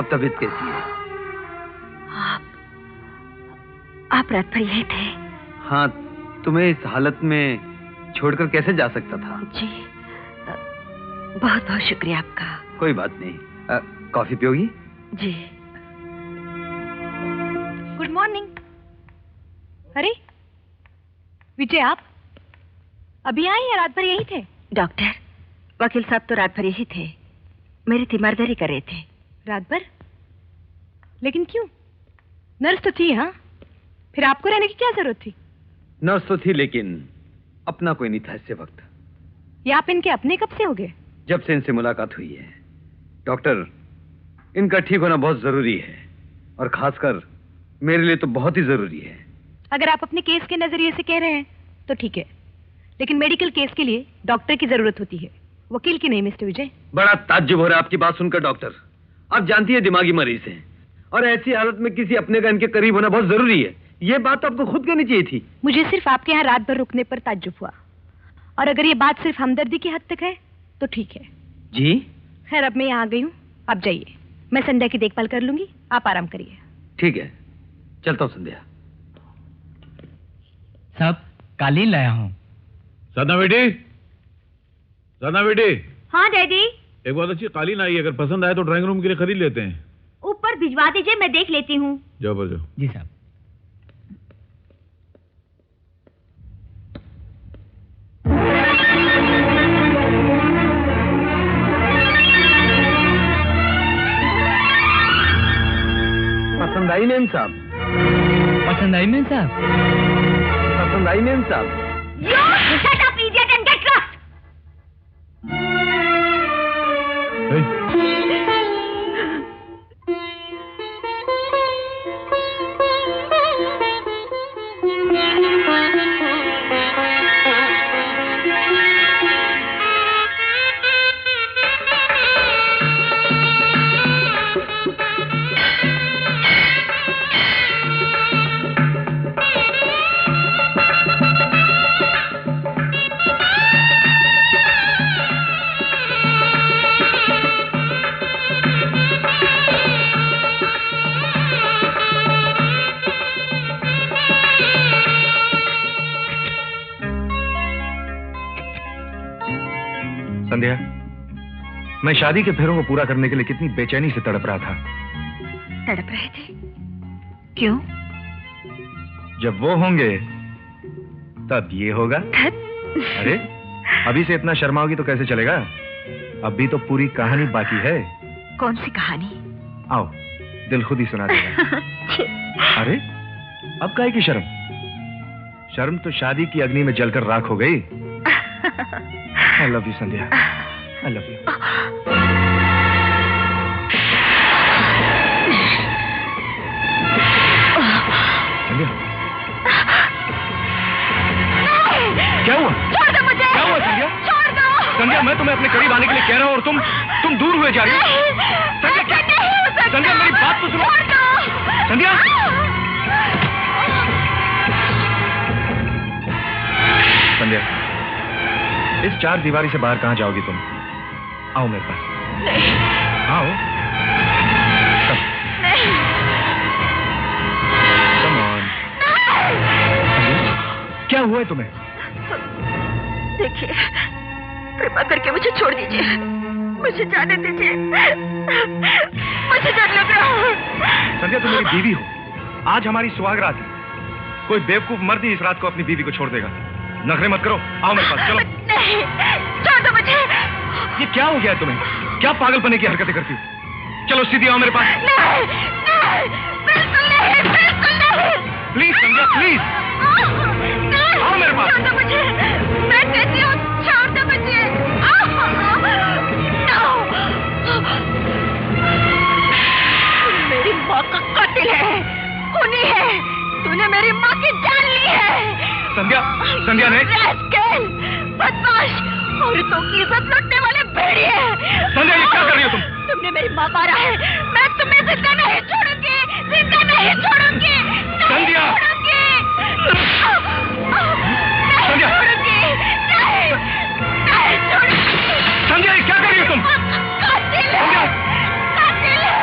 अब तबीयत कैसी है? आप रात भर यही थे? हाँ, तुम्हें इस हालत में छोड़कर कैसे जा सकता था? जी, बहुत बहुत शुक्रिया आपका। कोई बात नहीं। कॉफी पियोगी? जी। Good morning. अरे विजय, आप अभी आए या रात भर यही थे? डॉक्टर, वकील साहब तो रात भर यही थे, मेरी तीमारदारी कर रहे थे। रात भर? लेकिन क्यों? नर्स तो थी। हाँ, फिर आपको रहने की क्या जरूरत थी? नर्स तो थी, लेकिन अपना कोई नहीं था इससे वक्त। ये आप इनके अपने कब से हो गए? जब से इनसे मुलाकात हुई है। डॉक्टर, इनका ठीक होना बहुत जरूरी है, और खासकर मेरे लिए तो बहुत ही जरूरी है। अगर आप अपने केस के नजरिए से कह रहे हैं तो ठीक है, लेकिन मेडिकल केस के लिए डॉक्टर की जरूरत होती है, वकील की नहीं मिस्टर विजय। बड़ा ताज्जुब हो रहा है आपकी बात सुनकर डॉक्टर। आप जानती है दिमागी मरीज हैं, और ऐसी हालत में किसी अपने का इनके करीब होना बहुत जरूरी है। ये बात तो आपको खुद कहनी चाहिए थी। मुझे सिर्फ आपके यहाँ रात भर रुकने पर ताज्जुब हुआ, और अगर ये बात सिर्फ हमदर्दी की हद तक है तो ठीक है। जी? खैर, अब मैं यहाँ आ गई हूँ, आप जाइए, मैं संध्या की देखभाल कर लूंगी, आप आराम करिए। ठीक है, चलता हूँ संध्या। साहब, कालीन लाया हूँ। सदना बेटी, सदना बेटी। हाँ डैडी। एक बहुत अच्छी कालीन आई है, अगर पसंद आए तो ड्राइंग रूम के लिए खरीद लेते हैं। ऊपर भिजवा दीजिए, मैं देख लेती हूँ। जाओ पर जाओ। जी साहब। पसंद आई मेम साहब? पसंद आई मेम साहब? पसंद आई मेम साहब? You shut up, idiot, and get lost! संध्या, मैं शादी के फेरों को पूरा करने के लिए कितनी बेचैनी से तड़प रहा था। तड़प रहे थे? क्यों? जब वो होंगे तब ये होगा। अरे, अभी से इतना शर्माओगी तो कैसे चलेगा? अभी तो पूरी कहानी बाकी है। कौन सी कहानी? आओ, दिल खुद ही सुना देगा। अरे, अब काहे की शर्म? शर्म तो शादी की अग्नि में जलकर राख हो गई। I love you, Sandhya. I love you। संध्या, क्या हुआ? छोड़ दो मुझे। क्या हुआ संध्या? छोड़ दो। संध्या, मैं तुम्हें अपने करीब आने के लिए कह रहा हूँ और तुम दूर हुए जा रही हो। संध्या, क्या? संध्या, मेरी बात तो सुनो। छोड़ दो। संध्या, संध्या, इस चार दीवारी से बाहर कहां जाओगी तुम? आओ मेरे पास। आओ। Come on। क्या हुआ है तुम्हें? देखिए, कृपा करके मुझे छोड़ दीजिए, मुझे जाने दीजिए, मुझे डर लग रहा है। संध्या, तुम मेरी बीवी हो, आज हमारी सुहागरात है। कोई बेवकूफ मर्द ही इस रात को अपनी बीवी को छोड़ देगा। नखरे मत करो, आओ मेरे पास। चलो। नहीं, छोड़ दो मुझे। ये क्या हो गया है तुम्हें? क्या पागलपने की हरकतें करती हो? चलो सीधी आओ मेरे पास। नहीं, नहीं, बिल्कुल नहीं, बिल्कुल नहीं। प्लीज संध्या, प्लीज आओ मेरे पास। छोड़ दो मुझे, मैं कहती हूँ छोड़ दो मुझे। मेरी माँ का कातिल है, खूनी है, तूने मेरी माँ की जान ली है। संध्या, संध्या ने बदमाश, औरतों की इज्जत लूटने वाले भेड़िए। संध्या, ये क्या कर रही हो तुम? तुमने मेरी माँ मारा है, मैं तुम्हें जिंदा नहीं छोड़ूंगी, जिंदा नहीं छोड़ूंगी, संध्या, नहीं छोड़ूंगी, नहीं छोड़ूंगी। संध्या, ये क्या कर रही हो तुम? कातिल है, कातिल है।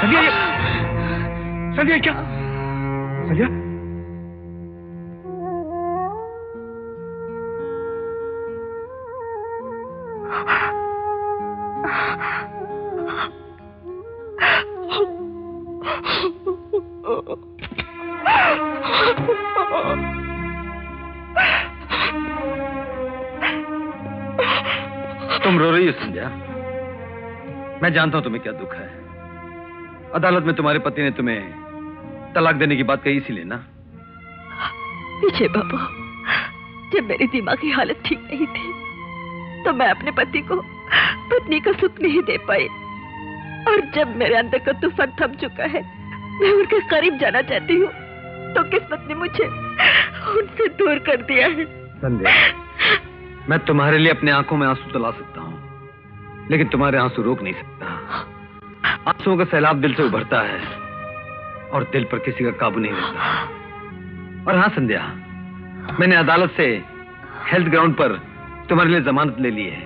संध्या ये संध्या क्या संध्या तुम रो रही हो संध्या। मैं जानता हूं तुम्हें क्या दुख है। अदालत में तुम्हारे पति ने तुम्हें तलाक देने की बात कही, इसीलिए ना? विजय बाबू, जब मेरी दिमागी हालत ठीक नहीं थी तो मैं अपने पति को पत्नी का सुख नहीं दे पाई, और जब मेरे अंदर का तूफान थम चुका है, मैं उनके करीब जाना चाहती हूँ, तो किस्मत ने मुझे उनसे दूर कर दिया है। संध्या, मैं तुम्हारे लिए अपने आंखों में आंसू तो ला सकता हूँ, लेकिन तुम्हारे आंसू रोक नहीं सकता। आंसुओं का सैलाब दिल से उभरता है और दिल पर किसी का काबू नहीं रहता। और हाँ संध्या, मैंने अदालत से हेल्थ ग्राउंड पर तुम्हारे लिए जमानत ले ली है।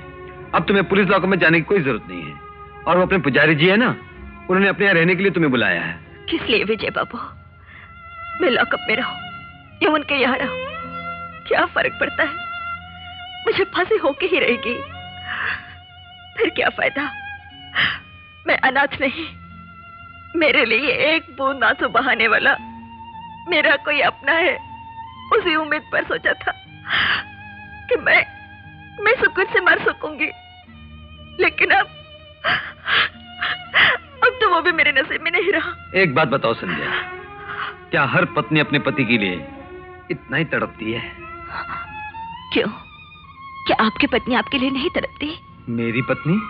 अब तुम्हें पुलिस लॉकअप में जाने की कोई जरूरत नहीं है। और वो अपने पुजारी जी है ना, उन्होंने अपने यहाँ रहने के लिए तुम्हें बुलाया है। किस लिए विजय बाबू? मैं लॉकअप में रहूं या उनके यहाँ रहूं, क्या फर्क पड़ता है? मुझे फांसी होके ही रहेगी। फिर क्या फायदा? मैं अनाथ नहीं, मेरे लिए एक बूंद आंसू बहाने वाला मेरा कोई अपना है। उसी उम्मीद पर सोचा था कि मैं सुकून से मर सकूंगी, लेकिन अब तो वो भी मेरे नसीब में नहीं रहा। एक बात बताओ संध्या, क्या हर पत्नी अपने पति के लिए इतना ही तड़पती है? क्यों? क्या आपकी पत्नी आपके लिए नहीं तड़पती? मेरी पत्नी?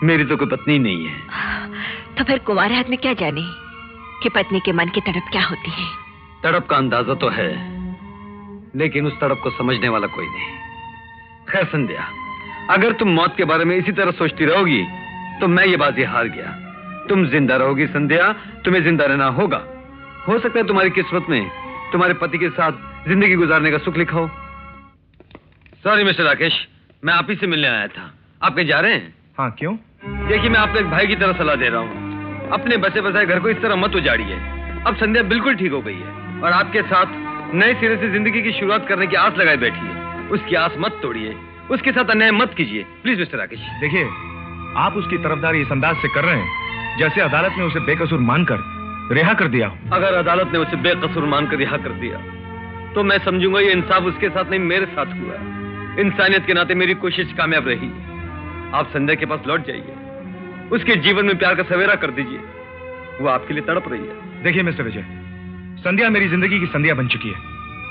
मेरी तो कोई पत्नी नहीं है। तो फिर कुंवारे आदमी क्या जाने कि पत्नी के मन की तड़प क्या होती है? तड़प का अंदाजा तो है, लेकिन उस तड़प को समझने वाला कोई नहीं। खैर संध्या, अगर तुम मौत के बारे में इसी तरह सोचती रहोगी तो मैं ये बाजी हार गया। तुम जिंदा रहोगी संध्या, तुम्हें जिंदा रहना होगा। हो सकता है तुम्हारी किस्मत में तुम्हारे पति के साथ जिंदगी गुजारने का सुख लिखा हो। सॉरी मिस्टर राकेश, मैं आप ही से मिलने आया था। आप कहीं जा रहे हैं? हाँ, क्यों? देखिए, मैं आपको एक भाई की तरह सलाह दे रहा हूँ। अपने बसे बसाए घर को इस तरह मत उजाड़िए। अब संध्या बिल्कुल ठीक हो गई है और आपके साथ नए सिरे से जिंदगी की शुरुआत करने की आस लगाए बैठी है। उसकी आस मत तोड़िए, उसके साथ अन्याय मत कीजिए, प्लीज मिस्टर राकेश। देखिए, आप उसकी तरफदारी इस अंदाज से कर रहे हैं जैसे अदालत ने उसे बेकसूर मानकर रिहा कर दिया। अगर अदालत ने उसे बेकसूर मानकर रिहा कर दिया तो मैं समझूंगा ये इंसाफ उसके साथ नहीं, मेरे साथ हुआ। इंसानियत के नाते मेरी कोशिश कामयाब रही। आप संध्या के पास लौट जाइए, उसके जीवन में प्यार का सवेरा कर दीजिए। वो आपके लिए तड़प रही है। देखिए मिस्टर विजय, संध्या मेरी जिंदगी की संध्या बन चुकी है।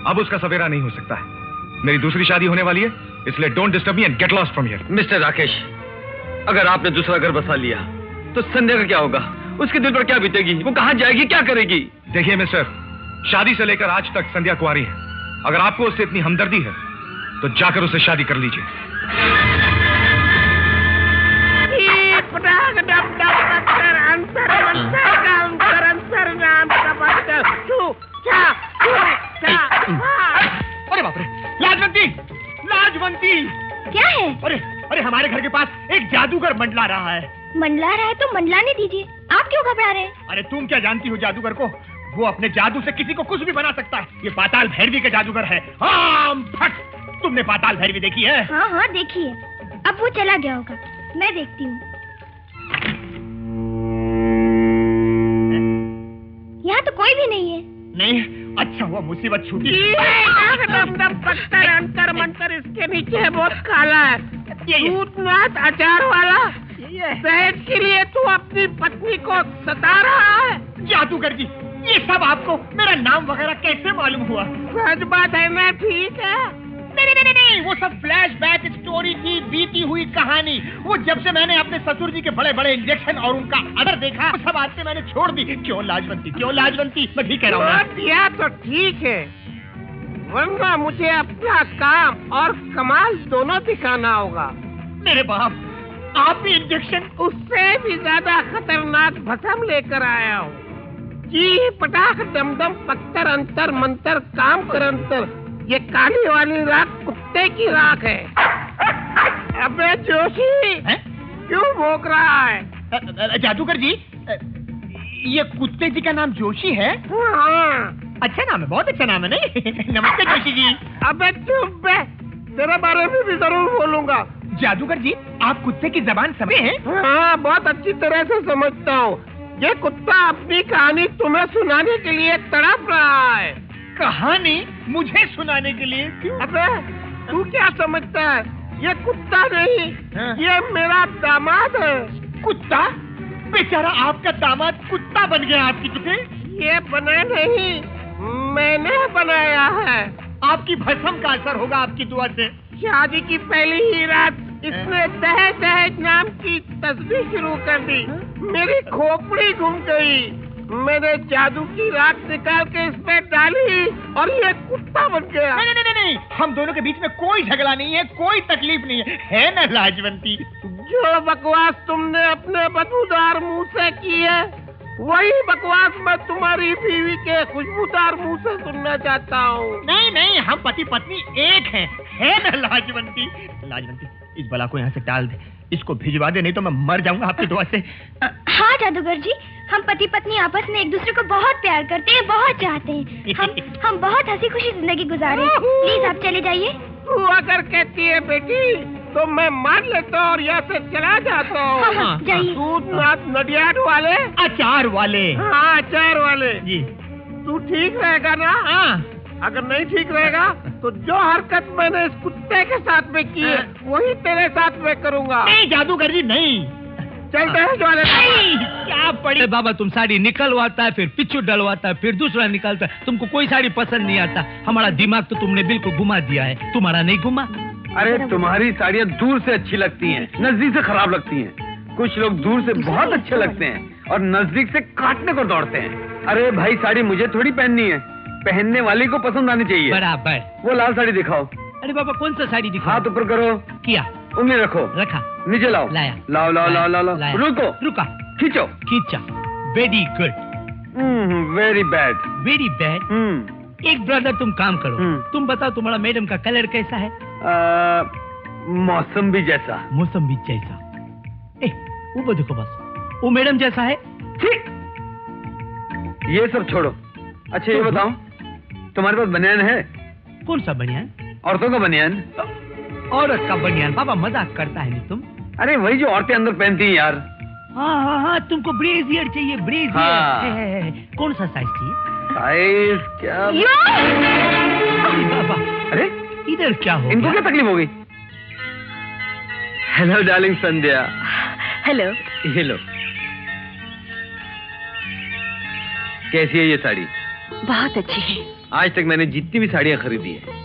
अब उसका सवेरा नहीं हो सकता है। मेरी दूसरी शादी होने वाली है, इसलिए don't disturb me and get lost from here. Mister Rakesh, अगर आपने दूसरा घर बसा लिया तो संध्या का क्या होगा? उसके दिल पर क्या बीतेगी? वो कहां जाएगी, क्या करेगी? देखिए मिस्टर, शादी से लेकर आज तक संध्या कुंवारी है। अगर आपको उससे इतनी हमदर्दी है तो जाकर उससे शादी कर लीजिए। अरे बाप रे, लाजवंती, लाजवंती! क्या है? अरे हमारे घर के पास एक जादूगर मंडला रहा है। मंडला रहा है तो मंडलाने दीजिए। आप क्यों घबरा रहे हैं? अरे तुम क्या जानती हो जादूगर को? वो अपने जादू से किसी को कुछ भी बना सकता है। ये पाताल भैरवी का जादूगर है। हाँ, फट! तुमने पाताल भैरवी देखी है? हाँ, देखिए। अब वो चला गया होगा, मैं देखती हूँ। यहाँ तो कोई भी नहीं है। नहीं? अच्छा हुआ मुसीबत छूटी। अंतर मंतर इसके नीचे है, बहुत काला है। दूधनाथ अचार वाला। शहद के लिए तू अपनी पत्नी को सता रहा है। जादूगर जी, ये सब आपको मेरा नाम वगैरह कैसे मालूम हुआ? सच बात है ना? ठीक है। नहीं, वो सब फ्लैशबैक स्टोरी थी, बीती हुई कहानी। वो जब से मैंने अपने ससुर जी के बड़े बड़े इंजेक्शन और उनका अदर देखा, वो सब आते मैंने छोड़ दी। क्यों लाजवंती, क्यों लाजवंती? मैं ठीक कह रहा हूँ। दिया तो ठीक है, वरना मुझे अपना काम और कमाल दोनों दिखाना होगा। मेरे बाप, आप भी इंजेक्शन? उससे भी ज्यादा खतरनाक भस्म लेकर आया हूँ। जी पटाख दमदम पत्थर अंतर मंतर काम कर अंतर। ये काली वाली राख कुत्ते की राख है। अबे जोशी, क्यों भौंक रहा है? जादूगर जी, ये कुत्ते जी का नाम जोशी है? हाँ। अच्छा नाम है, बहुत अच्छा नाम है नहीं? नमस्ते जोशी जी। अबे चुप बे, तेरे बारे में भी जरूर बोलूंगा। जादूगर जी, आप कुत्ते की जबान समझे हैं? हाँ, बहुत अच्छी तरह से समझता हूँ। ये कुत्ता अपनी कहानी तुम्हें सुनाने के लिए तड़प रहा है। कहानी मुझे सुनाने के लिए? क्यों? अबे तू क्या समझता है? ये कुत्ता नहीं, ये मेरा दामाद है। कुत्ता? बेचारा आपका दामाद कुत्ता बन गया आपकी तुझे? ये बना नहीं, मैंने बनाया है। आपकी भस्म का असर होगा आपकी दुआ से। शादी की पहली ही रात इसने दहेज दहेज नाम की तस्वीर शुरू कर दी। मेरी खोपड़ी घूम गई। मैंने जादू की राख निकाल के इसमें डाली और ये कुत्ता बन गया। नहीं नहीं नहीं, हम दोनों के बीच में कोई झगड़ा नहीं है, कोई तकलीफ नहीं है ना लाजवंती? जो बकवास तुमने अपने बदबूदार मुंह से की है, वही बकवास मैं तुम्हारी बीवी के खुशबूदार मुंह से सुनना चाहता हूँ। नहीं नहीं, हम पति पत्नी एक हैं, है ना लाजवंती? लाजवंती, इस बला को यहाँ से टाल दे, इसको भिजवा दे, नहीं तो मैं मर जाऊंगा आपकी दुआ से। हाँ जादूगर जी, हम पति पत्नी आपस में एक दूसरे को बहुत प्यार करते हैं, बहुत चाहते हैं। हम बहुत हंसी खुशी जिंदगी गुजारे। प्लीज आप चले जाइए। तू अगर कहती है बेटी तो मैं मान लेता हूँ और यहाँ से चला जाता हूँ। हाँ, जाइए। दूध नाथ नडियाड वाले, अचार वाले। हाँ अचार वाले जी। तू ठीक रहेगा ना? हाँ। अगर नहीं ठीक रहेगा तो जो हरकत मैंने इस कुत्ते के साथ में की है वही तेरे साथ में करूँगा। नहीं जादूगर जी नहीं। चलते हैं जो वाले। क्या पड़ी? बाबा तुम साड़ी निकलवाता है, फिर पिच्चू डलवाता है, फिर दूसरा निकालता है। तुमको कोई साड़ी पसंद नहीं आता। हमारा दिमाग तो तुमने बिल्कुल घुमा दिया है, तुम्हारा नहीं घुमा। अरे तुम्हारी साड़ियाँ दूर से अच्छी लगती हैं, नजदीक से खराब लगती हैं। कुछ लोग दूर से बहुत अच्छे लगते हैं और नजदीक से काटने को दौड़ते हैं। अरे भाई, साड़ी मुझे थोड़ी पहननी है, पहनने वाले को पसंद आनी चाहिए। बराबर। वो लाल साड़ी दिखाओ। अरे बाबा कौन सा साड़ी दिखाओ? हाथ ऊपर करो। किया। उंगली रखो। रखा। नीचे लाओ। लाया। लाओ लाओ लाओ लाओ लाओ। रुको। रुका। खींचो। खींचा। Very good. Very bad. Very bad. एक ब्रदर तुम काम करो, तुम बताओ तुम्हारा मैडम का कलर कैसा है? मौसम भी जैसा। मौसम भी जैसा। वो देखो बस, वो मैडम जैसा है। ठीक, ये सब छोड़ो। अच्छा ये बताओ, तुम्हारे पास बनियान है? कौन सा बनियान? औरतों का बनियान। औरत का बनियान? बाबा मजाक करता है नहीं तुम? अरे वही जो औरतें अंदर पहनती हैं यार। हाँ हाँ हाँ, तुमको ब्रेजियर चाहिए? ब्रेजियर। हाँ। कौन सा साइज चाहिए? साइज क्या? अरे बाबा, अरे इधर क्या हो इनको क्या तकलीफ हो गई? हेलो डार्लिंग संध्या। हेलो। ये लो। कैसी है ये साड़ी? बहुत अच्छी है। आज तक मैंने जितनी भी साड़ियाँ खरीदी है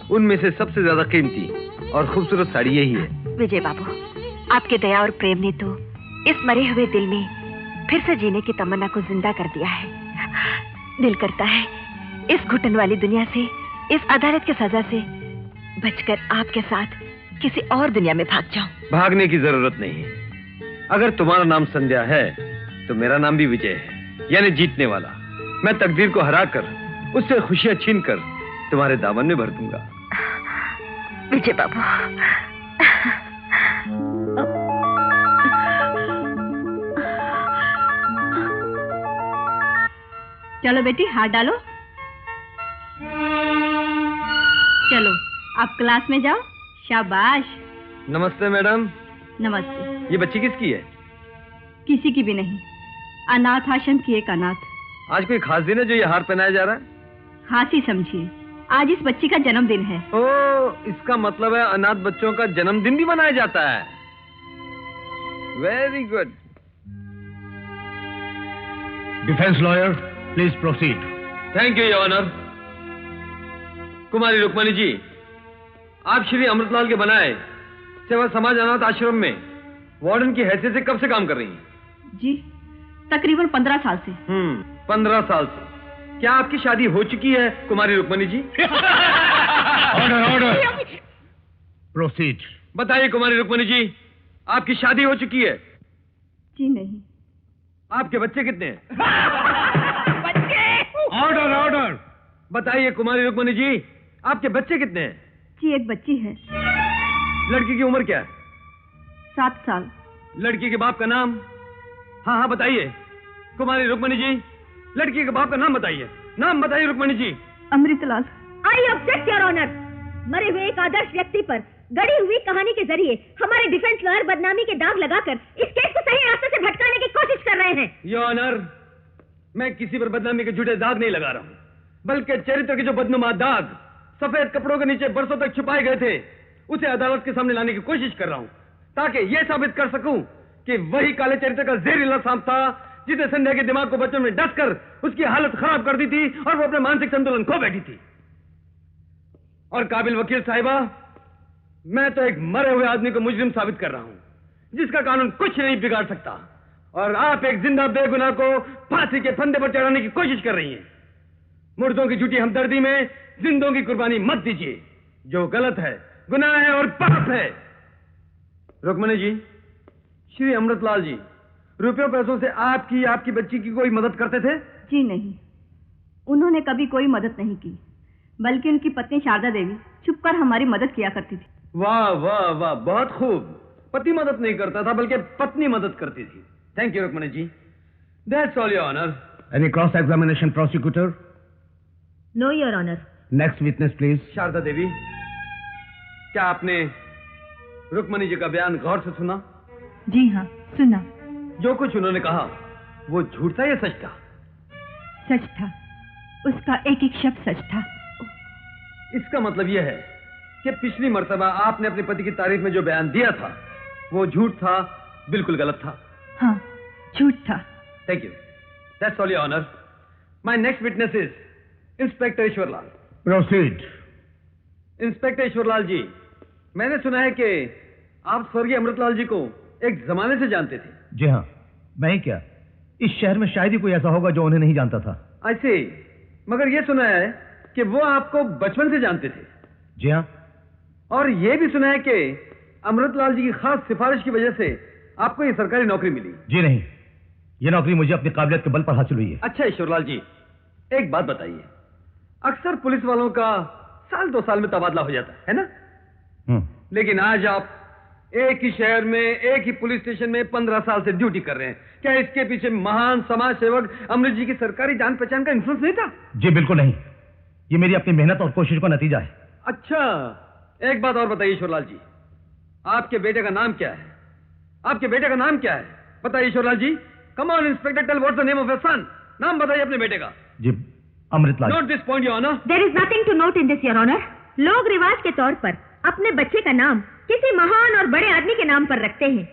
उनमें से सबसे ज्यादा कीमती और खूबसूरत साड़ी यही है। विजय बाबू, आपके दया और प्रेम ने तो इस मरे हुए दिल में फिर से जीने की तमन्ना को जिंदा कर दिया है। दिल करता है इस घुटन वाली दुनिया से, इस अदालत की सजा से बचकर आपके साथ किसी और दुनिया में भाग जाऊं। भागने की जरूरत नहीं है। अगर तुम्हारा नाम संध्या है तो मेरा नाम भी विजय है, यानी जीतने वाला। मैं तकदीर को हराकर उससे खुशियां छीनकर तुम्हारे दामन में भर दूंगा। विजय बाबू, चलो बेटी हाथ डालो। चलो आप क्लास में जाओ। शाबाश। नमस्ते मैडम। नमस्ते। ये बच्ची किसकी है? किसी की भी नहीं, अनाथ आश्रम की एक अनाथ। आज कोई खास दिन है जो ये हार पहनाया जा रहा है? हाँ ही समझिए, आज इस बच्ची का जन्मदिन है। ओह, इसका मतलब है अनाथ बच्चों का जन्मदिन भी मनाया जाता है। Very good. Defence lawyer please proceed. Thank you your honour. Kumari Rukmani ji, आप श्री अमृतलाल के बनाए सेवा समाज अनाथ आश्रम में वार्डन की हैसियत से कब से काम कर रही हैं? जी तकरीबन 15 साल से। 15 साल से। क्या आपकी शादी हो चुकी है Kumari Rukmani ji? Order order. Proceed. बताइए कुमारी रुक्मणी जी, आपकी शादी हो चुकी है? जी नहीं। आपके बच्चे कितने हैं? Order order. बताइए कुमारी रुक्मणी जी, आपके बच्चे कितने हैं? जी एक बच्ची है। लड़की की उम्र क्या है? 7 साल। लड़की के बाप का नाम? हाँ हाँ बताइए। कुमारी रुक्मणी जी, लड़की के बाप का नाम बताइए, नाम बताइए Rukmani ji. Amritlal. I object your honour. मरे हुए एक आदर्श व्यक्ति पर गढ़ी हुई कहानी के जरिए हमारे डिफेंस लॉयर बदनामी के दाग लगाकर इस केस को सही रास्ते से भटकाने की कोशिश कर रहे हैं। योर ऑनर, मैं किसी पर बदनामी के झूठे दाग नहीं लगा रहा हूं, बल्कि चरित्र के जो बदनुमा दाग सफेद कपड़ों के नीचे बरसों तक छुपाए गए थे, उसे अदालत के सामने लाने की कोशिश कर रहा हूं, ताकि यह साबित कर सकूं कि वही काले चरित्र का जहरीला सांप था जिसे संध्या के दिमाग को बच्चों में डसकर उसकी हालत खराब कर दी थी और वो अपने मानसिक संतुलन खो बैठी थी। और काबिल वकील साहिबा, मैं तो एक मरे हुए आदमी को मुजरिम साबित कर रहा हूं, जिसका कानून कुछ नहीं बिगाड़ सकता, और आप एक जिंदा बेगुनाह को फांसी के फंदे पर चढ़ाने की कोशिश कर रही हैं। मुर्दों की झूठी हमदर्दी में जिंदों की कुर्बानी मत दीजिए, जो गलत है, गुनाह है और पाप है। रुक्मणी जी, श्री अमृतलाल जी रुपयों पैसों से आपकी बच्ची की कोई मदद करते थे? जी नहीं, उन्होंने कभी कोई मदद नहीं की, बल्कि उनकी पत्नी शारदा देवी छुपकर हमारी मदद किया करती थी। वाह वाह वाह, बहुत खूब। पति मदद नहीं करता था, बल्कि पत्नी मदद करती थी। Thank you Rukmani ji. That's all your honour. Any cross examination prosecutor? No your honour. Next witness please. Sharda Devi, क्या आपने रुक्मणी जी का बयान गौर से सुना? जी हाँ, सुना। जो कुछ उन्होंने कहा वो झूठ था या सच था? सच था, उसका एक एक शब्द सच था। इसका मतलब यह है कि पिछली मर्तबा आपने अपने पति की तारीफ में जो बयान दिया था वो झूठ था, बिल्कुल गलत था। हाँ, झूठ था। Thank you. That's all your honour. My next witness is inspector Ishwarlal. Proceed. Inspector Ishwarlal ji, मैंने सुना है कि आप स्वर्गीय अमृतलाल जी को एक जमाने से जानते थे। जी हाँ, मैं ही क्या, इस शहर में शायद ही कोई ऐसा होगा जो उन्हें नहीं जानता था। ऐसे, मगर यह सुना है कि वो आपको बचपन से जानते थे। जी हाँ। और यह भी सुना है कि अमृतलाल जी की खास सिफारिश की वजह से आपको ये सरकारी नौकरी मिली। जी नहीं, ये नौकरी मुझे अपनी काबिलियत के बल पर हासिल हुई है। अच्छा ईश्वरलाल जी, एक बात बताइए, अक्सर पुलिस वालों का साल 2 साल में तबादला हो जाता है ना? लेकिन आज आप एक ही शहर में एक ही पुलिस स्टेशन में 15 साल से ड्यूटी कर रहे हैं। क्या इसके पीछे महान समाज सेवक अमृत जी की सरकारी जान पहचान का इंफ्लुएंस नहीं था? जी बिल्कुल नहीं, ये मेरी अपनी मेहनत और कोशिश का नतीजा है। अच्छा, एक बात और बताइए ईश्वरलाल जी, आपके बेटे का नाम क्या है? आपके बेटे का नाम क्या है? बताइए Ishwarlal ji. Come on inspector, tell what's the name of your son. नाम बताइए अपने बेटे का। जी Amritlal. Note this point your honour. There is nothing to note in this your honour. लोग रिवाज के तौर पर अपने बच्चे का नाम किसी महान और बड़े आदमी के नाम पर रखते हैं।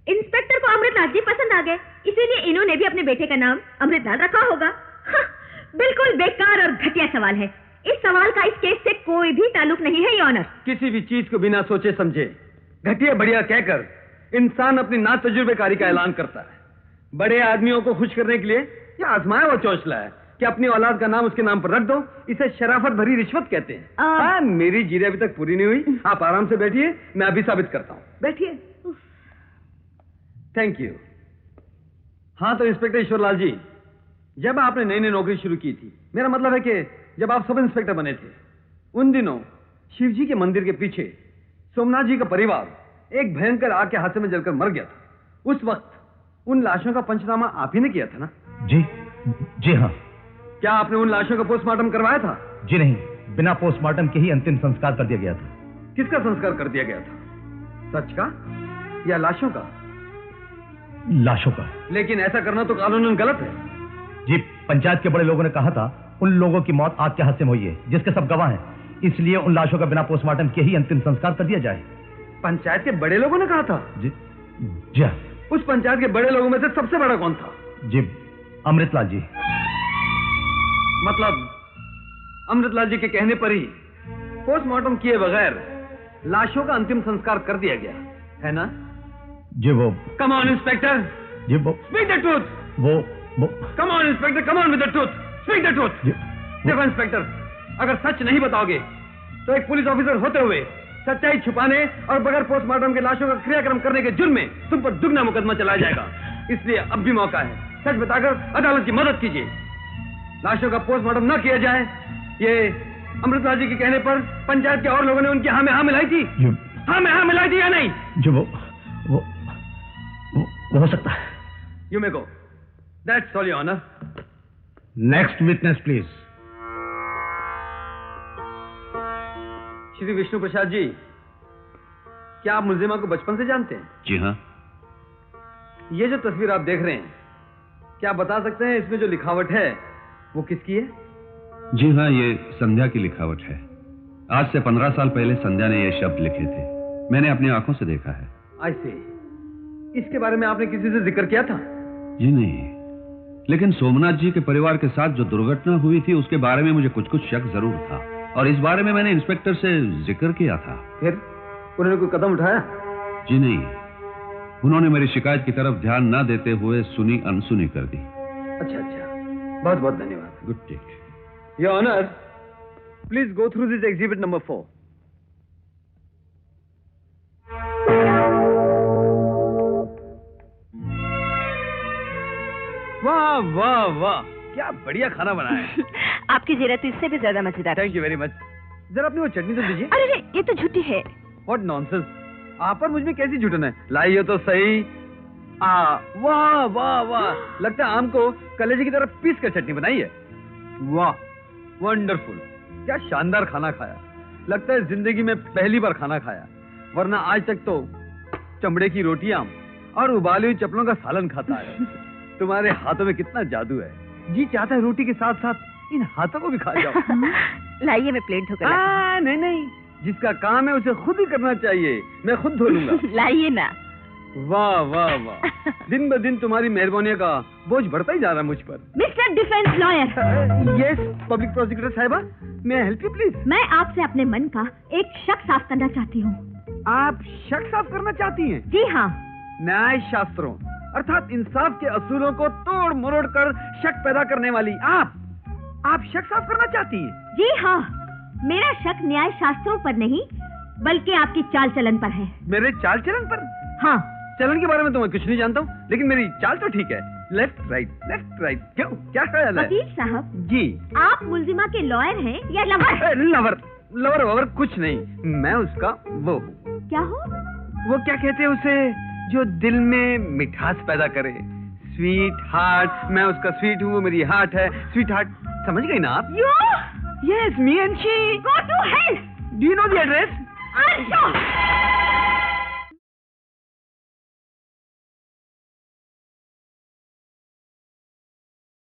इंस्पेक्टर को अमृतलाल जी पसंद आ गए, इसीलिए इन्होंने भी अपने बेटे का नाम अमृतलाल रखा होगा। बिल्कुल बेकार और घटिया सवाल है। इस सवाल का इस केस से कोई भी ताल्लुक नहीं है, योर ऑनर। किसी भी चीज को बिना सोचे समझे घटिया बढ़िया कहकर इंसान अपनी ना तजुर्बेकारी का ऐलान करता है। बड़े आदमियों को खुश करने के लिए यह आजमाया हुआ चौंचला है कि अपनी औलाद का नाम उसके नाम पर रख दो। इसे शराफत भरी रिश्वत कहते हैं। हाँ, मेरी जीरे अभी तक पूरी नहीं हुई। आप आराम से बैठिए, मैं अभी साबित करता हूं। बैठिए। Thank you. हाँ तो इंस्पेक्टर ईश्वरलाल जी, जब आपने नई नई नौकरी शुरू की थी, मेरा मतलब है कि जब आप सब इंस्पेक्टर बने थे, उन दिनों शिवजी के मंदिर के पीछे सोमनाथ जी का परिवार एक भयंकर आग के हादसे में जलकर मर गया था। उस वक्त उन लाशों का पंचनामा आप ही ने किया था ना? जी हाँ। क्या आपने उन लाशों का पोस्टमार्टम करवाया था? जी नहीं, बिना पोस्टमार्टम के ही अंतिम संस्कार कर दिया गया था। किसका संस्कार कर दिया गया था, सच का या लाशों का? लाशों का। लेकिन ऐसा करना तो कानूनन गलत है। जी, पंचायत के बड़े लोगों ने कहा था उन लोगों की मौत आग के हादसे में हुई है, जिसके सब गवाह हैं, इसलिए उन लाशों का बिना पोस्टमार्टम के ही अंतिम संस्कार कर दिया जाए। पंचायत के बड़े लोगों ने कहा था? जी हाँ। उस पंचायत के बड़े लोगों में से सबसे बड़ा कौन था? जी अमृतलाल जी। मतलब अमृतलाल जी के कहने पर ही पोस्टमार्टम किए बगैर लाशों का अंतिम संस्कार कर दिया गया है ना? जी वो। Come on inspector. जी वो। Speak the truth. वो। Come on inspector, come on with the truth. Speak the truth. देखो इंस्पेक्टर, अगर सच नहीं बताओगे तो एक पुलिस ऑफिसर होते हुए सच्चाई छुपाने और बगैर पोस्टमार्टम के लाशों का क्रियाक्रम करने के जुर्म में तुम पर दुगना मुकदमा चलाया जाएगा। इसलिए अब भी मौका है, सच बताकर अदालत की मदद कीजिए। लाशों का पोस्टमार्टम न किया जाए, ये अमृतलाल जी के कहने पर पंचायत के और लोगों ने उनकी हाँ में हाँ मिलाई थी। हाँ में हाँ मिलाई थी या नहीं? जो वो हो सकता है। You may go. That's all, Your Honor. Next witness, please. Shri Vishnu Prasad ji, क्या आप मुलजिमा को बचपन से जानते हैं? जी हाँ। ये जो तस्वीर आप देख रहे हैं, क्या आप बता सकते हैं इसमें जो लिखावट है वो किसकी है? जी हाँ, ये संध्या की लिखावट है। आज से 15 साल पहले संध्या ने ये शब्द लिखे थे। मैंने अपनी आंखों से देखा है। आई सी। इसके बारे में आपने किसी से जिक्र किया था? जी नहीं, लेकिन सोमनाथ जी के परिवार के साथ जो दुर्घटना हुई थी उसके बारे में मुझे कुछ कुछ शक जरूर था, और इस बारे में मैंने इंस्पेक्टर से जिक्र किया था। फिर उन्होंने कोई कदम उठाया? जी नहीं, उन्होंने मेरी शिकायत की तरफ ध्यान न देते हुए सुनी अनसुनी कर दी। अच्छा अच्छा, बहुत बहुत धन्यवाद। Good take. Your honour, please go through this exhibit number 4। वाह वाह वाह, क्या बढ़िया खाना बनाया है। आपकी जीरा तो इससे भी ज्यादा मजेदार। Thank you very much. जरा अपनी वो चटनी तो दीजिए। अरे रे, ये तो झूठी है। व्हाट नॉनसेंस, आप पर मुझ में कैसी झूठन है? लाइए तो सही। वाह वाह वाह, लगता है आम को कलेजे की तरह पीस कर चटनी बनाई है। वाह, वंडरफुल, क्या शानदार खाना खाया। लगता है जिंदगी में पहली बार खाना खाया, वरना आज तक तो चमड़े की रोटियां और उबाली हुई चप्पलों का सालन खाता है। तुम्हारे हाथों में कितना जादू है, जी चाहता है रोटी के साथ साथ इन हाथों को भी खा जाओ। लाइए, मैं प्लेट धोकर। नहीं नहीं, जिसका काम है उसे खुद ही करना चाहिए, मैं खुद धो लूंगा। लाइए ना। वाह वाह वाह, दिन ब दिन तुम्हारी मेहरबानी का बोझ बढ़ता ही जा रहा है मुझ पर। Mister defence lawyer. Yes, public prosecutor साहिबा, मैं हेल्प यू प्लीज। मैं आपसे अपने मन का एक शक साफ करना चाहती हूँ। आप शक साफ करना चाहती हैं? जी हाँ। न्याय शास्त्रों अर्थात इंसाफ के असूलों को तोड़ मरोड़ कर शक पैदा करने वाली आप शक साफ करना चाहती हैं? जी हाँ, मेरा शक न्याय शास्त्रों पर नहीं बल्कि आपकी चाल चलन पर है। मेरे चाल चलन पर? हाँ। चलन के बारे में तो मैं कुछ नहीं जानता हूँ, लेकिन मेरी चाल तो ठीक है। लेफ्ट राइट, क्यों, क्या ख्याल है? वकील साहब जी, आप मुलजिमा के लॉयर हैं या लवर? लवर ववर कुछ नहीं, मैं उसका वो हूँ। क्या हो? वो क्या कहते हैं उसे, जो दिल में मिठास पैदा करे, स्वीट हार्ट। मैं उसका स्वीट हूँ, वो मेरी हार्ट है। स्वीट हार्ट, समझ गई ना आप? You? Yes, me and she. Go to hell. Do you know the address? Arsha!